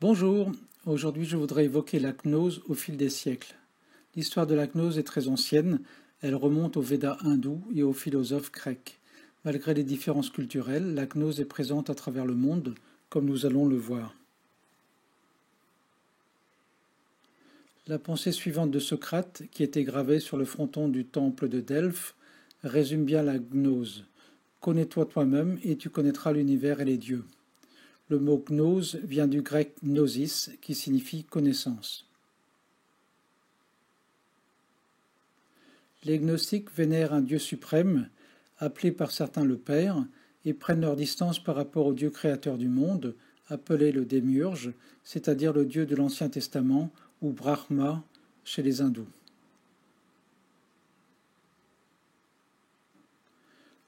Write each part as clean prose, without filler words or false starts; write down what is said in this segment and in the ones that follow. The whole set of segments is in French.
Bonjour, aujourd'hui je voudrais évoquer la gnose au fil des siècles. L'histoire de la gnose est très ancienne, elle remonte aux Védas hindous et aux philosophes grecs. Malgré les différences culturelles, la gnose est présente à travers le monde, comme nous allons le voir. La pensée suivante de Socrate, qui était gravée sur le fronton du temple de Delphes, résume bien la gnose. Connais-toi toi-même et tu connaîtras l'univers et les dieux. Le mot gnose vient du grec gnosis, qui signifie connaissance. Les gnostiques vénèrent un Dieu suprême, appelé par certains le Père, et prennent leur distance par rapport au Dieu créateur du monde, appelé le Démiurge, c'est-à-dire le Dieu de l'Ancien Testament, ou Brahma chez les hindous.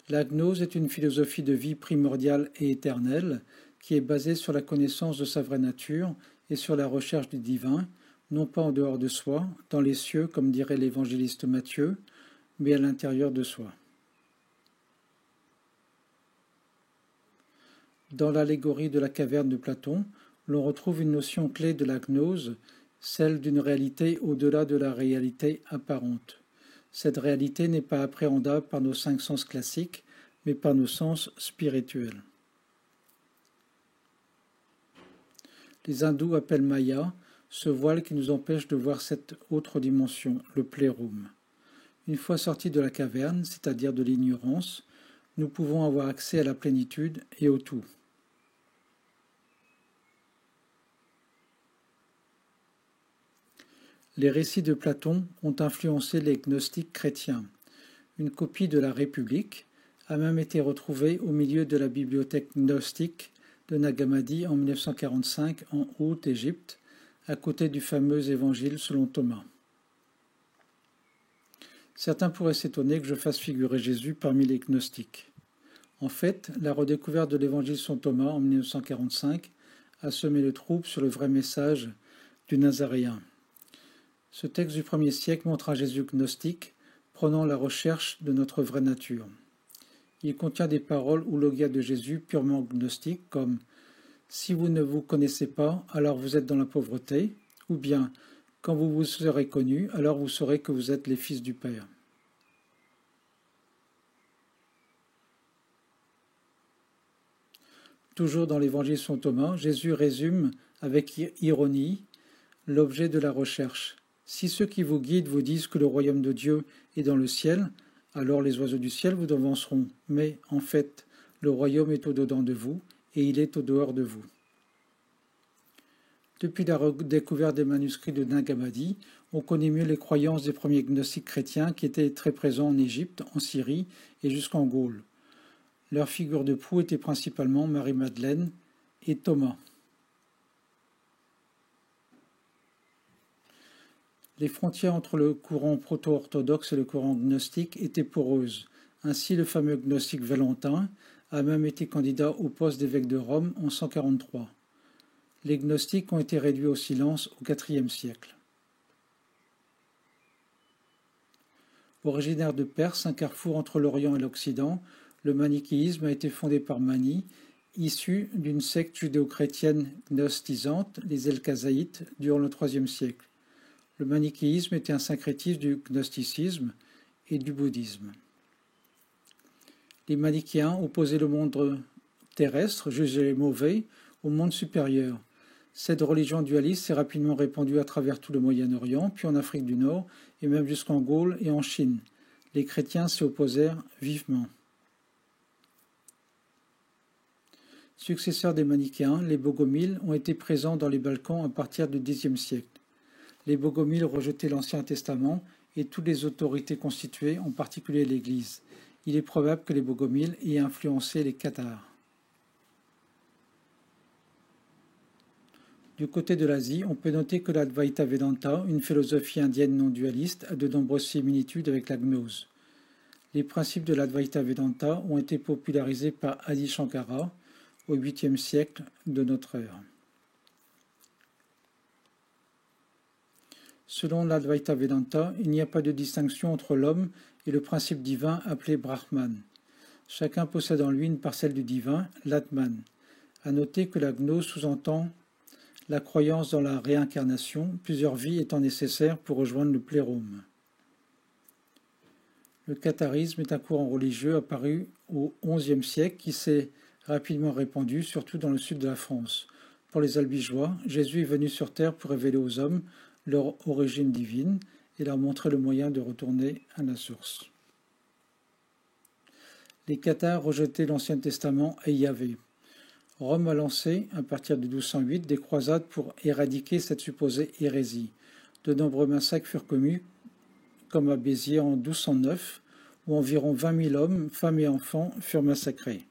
La gnose est une philosophie de vie primordiale et éternelle qui est basée sur la connaissance de sa vraie nature et sur la recherche du divin, non pas en dehors de soi, dans les cieux comme dirait l'évangéliste Matthieu, mais à l'intérieur de soi. Dans l'allégorie de la caverne de Platon, l'on retrouve une notion clé de la gnose, celle d'une réalité au-delà de la réalité apparente. Cette réalité n'est pas appréhendable par nos cinq sens classiques, mais par nos sens spirituels. Les hindous appellent Maya ce voile qui nous empêche de voir cette autre dimension, le plérum. Une fois sortis de la caverne, c'est-à-dire de l'ignorance, nous pouvons avoir accès à la plénitude et au tout. Les récits de Platon ont influencé les gnostiques chrétiens. Une copie de la République a même été retrouvée au milieu de la bibliothèque gnostique de Nag Hammadi en 1945 en Haute-Égypte, à côté du fameux évangile selon Thomas. Certains pourraient s'étonner que je fasse figurer Jésus parmi les gnostiques. En fait, la redécouverte de l'évangile selon Thomas en 1945 a semé le trouble sur le vrai message du Nazaréen. Ce texte du 1er siècle montre un Jésus gnostique, prenant la recherche de notre vraie nature. Il contient des paroles ou logia de Jésus purement gnostiques comme « Si vous ne vous connaissez pas, alors vous êtes dans la pauvreté » ou bien « Quand vous vous serez connus, alors vous saurez que vous êtes les fils du Père ». Toujours dans l'évangile selon Thomas, Jésus résume avec ironie l'objet de la recherche. Si ceux qui vous guident vous disent que le royaume de Dieu est dans le ciel, alors les oiseaux du ciel vous devanceront. Mais, en fait, le royaume est au-dedans de vous et il est au-dehors de vous. Depuis la redécouverte des manuscrits de Nag Hammadi, on connaît mieux les croyances des premiers gnostiques chrétiens qui étaient très présents en Égypte, en Syrie et jusqu'en Gaule. Leur figure de proue était principalement Marie-Madeleine et Thomas. Les frontières entre le courant proto-orthodoxe et le courant gnostique étaient poreuses. Ainsi, le fameux gnostique Valentin a même été candidat au poste d'évêque de Rome en 143. Les gnostiques ont été réduits au silence au IVe siècle. Originaire de Perse, un carrefour entre l'Orient et l'Occident, le manichéisme a été fondé par Mani, issu d'une secte judéo-chrétienne gnostisante, les Elkazaïtes, durant le IIIe siècle. Le manichéisme était un syncrétisme du gnosticisme et du bouddhisme. Les manichéens opposaient le monde terrestre, jugé mauvais, au monde supérieur. Cette religion dualiste s'est rapidement répandue à travers tout le Moyen-Orient, puis en Afrique du Nord, et même jusqu'en Gaule et en Chine. Les chrétiens s'y opposèrent vivement. Successeurs des manichéens, les bogomiles ont été présents dans les Balkans à partir du Xe siècle. Les bogomiles rejetaient l'Ancien Testament et toutes les autorités constituées, en particulier l'Église. Il est probable que les bogomiles aient influencé les Cathares. Du côté de l'Asie, on peut noter que l'Advaita Vedanta, une philosophie indienne non dualiste, a de nombreuses similitudes avec la gnose. Les principes de l'Advaita Vedanta ont été popularisés par Adi Shankara au 8e siècle de notre ère. Selon l'Advaita Vedanta, il n'y a pas de distinction entre l'homme et le principe divin appelé Brahman. Chacun possède en lui une parcelle du divin, l'Atman. À noter que la gnose sous-entend la croyance dans la réincarnation, plusieurs vies étant nécessaires pour rejoindre le plérôme. Le catharisme est un courant religieux apparu au XIe siècle qui s'est rapidement répandu, surtout dans le sud de la France. Pour les albigeois, Jésus est venu sur terre pour révéler aux hommes leur origine divine et leur montrer le moyen de retourner à la source. Les cathares rejetaient l'Ancien Testament et Yahvé. Rome a lancé, à partir de 1208, des croisades pour éradiquer cette supposée hérésie. De nombreux massacres furent commis, comme à Béziers en 1209, où environ 20 000 hommes, femmes et enfants furent massacrés.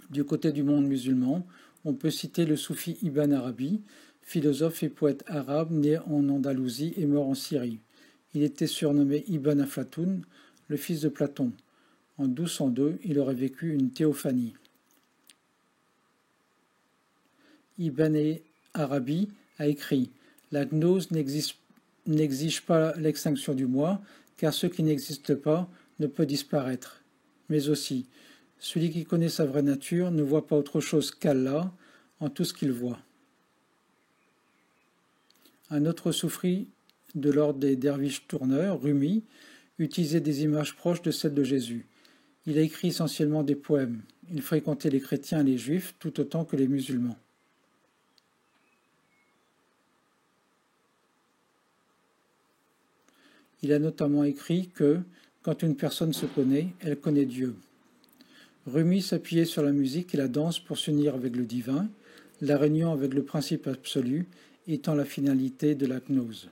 Du côté du monde musulman, on peut citer le soufi Ibn Arabi, philosophe et poète arabe né en Andalousie et mort en Syrie. Il était surnommé Ibn Aflatoun, le fils de Platon. En 1202, il aurait vécu une théophanie. Ibn Arabi a écrit « La gnose n'exige pas l'extinction du moi, car ce qui n'existe pas ne peut disparaître. Mais aussi, celui qui connaît sa vraie nature ne voit pas autre chose qu'Allah en tout ce qu'il voit. » Un autre soufri de l'ordre des derviches tourneurs, Rumi, utilisait des images proches de celles de Jésus. Il a écrit essentiellement des poèmes. Il fréquentait les chrétiens et les juifs tout autant que les musulmans. Il a notamment écrit que, quand une personne se connaît, elle connaît Dieu. Rumi s'appuyait sur la musique et la danse pour s'unir avec le divin, la réunion avec le principe absolu étant la finalité de la gnose.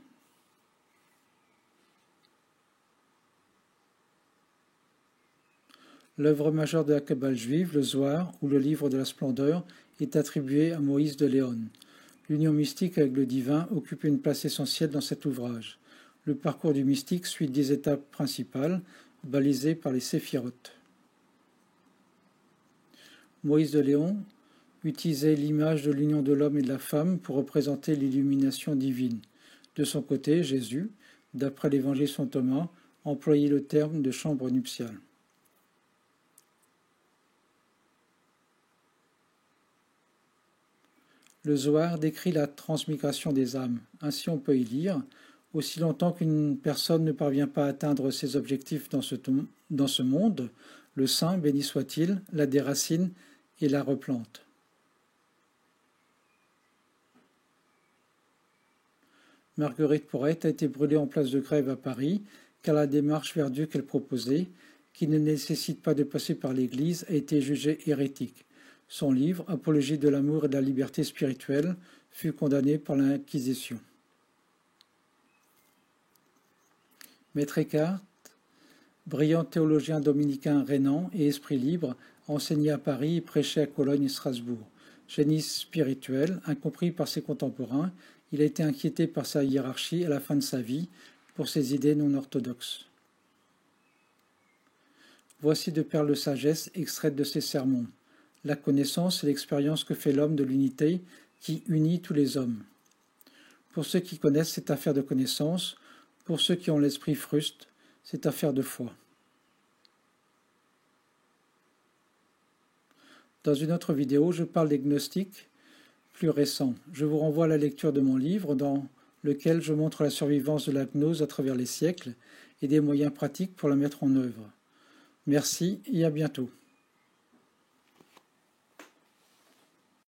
L'œuvre majeure de la Kabbale juive, le Zohar, ou le livre de la splendeur, est attribuée à Moïse de Léon. L'union mystique avec le divin occupe une place essentielle dans cet ouvrage. Le parcours du mystique suit 10 étapes principales, balisées par les séphirotes. Moïse de Léon utilisait l'image de l'union de l'homme et de la femme pour représenter l'illumination divine. De son côté, Jésus, d'après l'évangile de saint Thomas, employait le terme de chambre nuptiale. Le Zohar décrit la transmigration des âmes. Ainsi on peut y lire « Aussi longtemps qu'une personne ne parvient pas à atteindre ses objectifs dans ce monde, le saint, béni soit-il, la déracine et la replante. » Marguerite Porete a été brûlée en place de Grève à Paris, car la démarche vers Dieu qu'elle proposait, qui ne nécessite pas de passer par l'Église, a été jugée hérétique. Son livre, Apologie de l'amour et de la liberté spirituelle, fut condamné par l'Inquisition. Maître Eckhart, brillant théologien dominicain rhénan et esprit libre, a enseigné à Paris et prêché à Cologne et Strasbourg. Génie spirituel, incompris par ses contemporains, il a été inquiété par sa hiérarchie à la fin de sa vie pour ses idées non orthodoxes. Voici 2 perles de sagesse extraites de ses sermons. La connaissance et l'expérience que fait l'homme de l'unité qui unit tous les hommes. Pour ceux qui connaissent, c'est affaire de connaissance. Pour ceux qui ont l'esprit fruste, c'est affaire de foi. Dans une autre vidéo, je parle des gnostiques plus récents. Je vous renvoie à la lecture de mon livre dans lequel je montre la survivance de la gnose à travers les siècles et des moyens pratiques pour la mettre en œuvre. Merci et à bientôt.